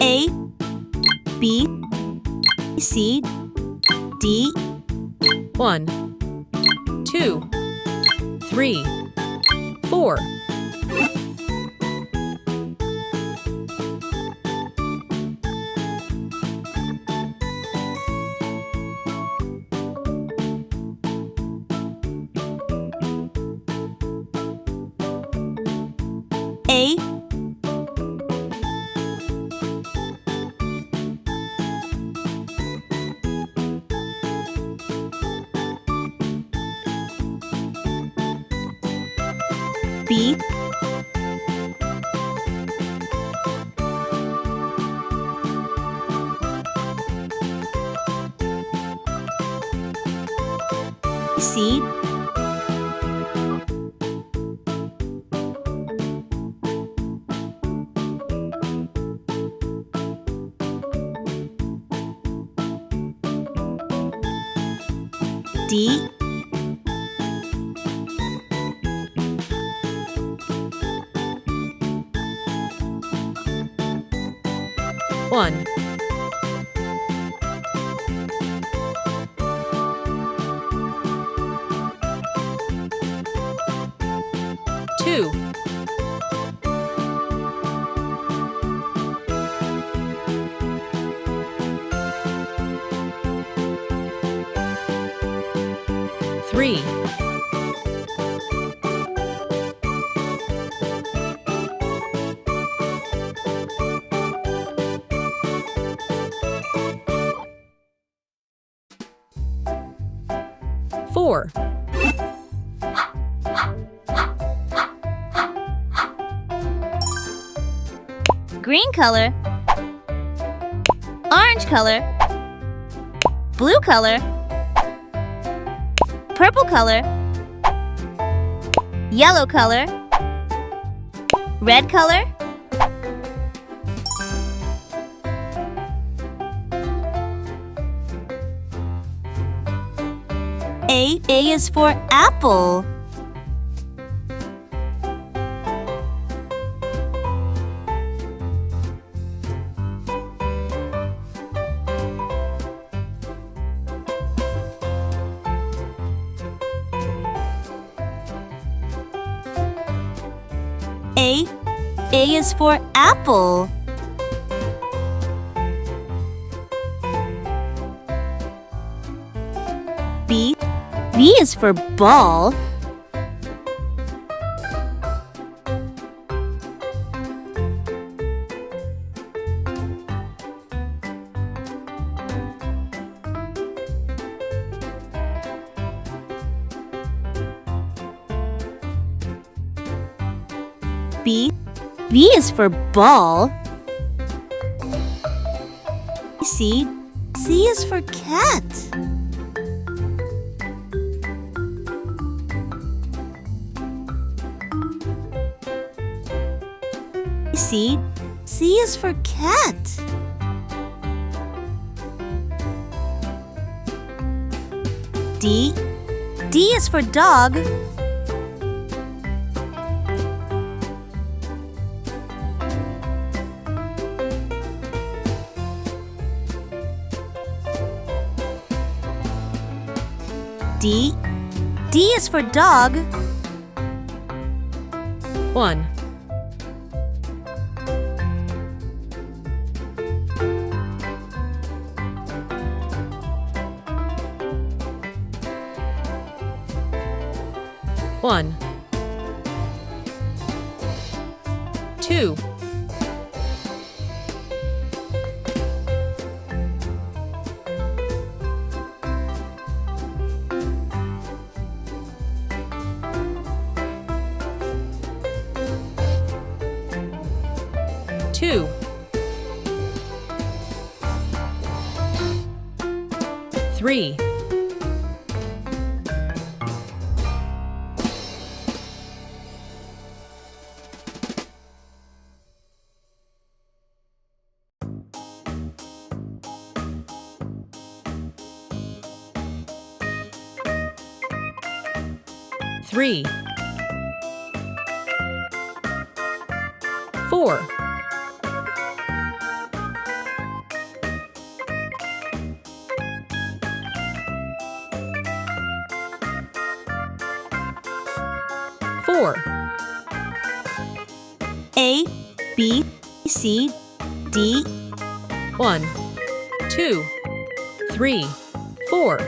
A, B, C, D. 1, 2, 3, 4. A, B, C, D, One, 2, 3, 4, green color, orange color, blue color, purple color, yellow color, red color. A is for apple. A is for apple. B is for ball. B is for ball. C is for cat. C is for cat. D is for dog. D is for dog. 1, 1, 2, 2, 3, 3, 4, 4. A, B, C, D, 1, 2, 3, 4.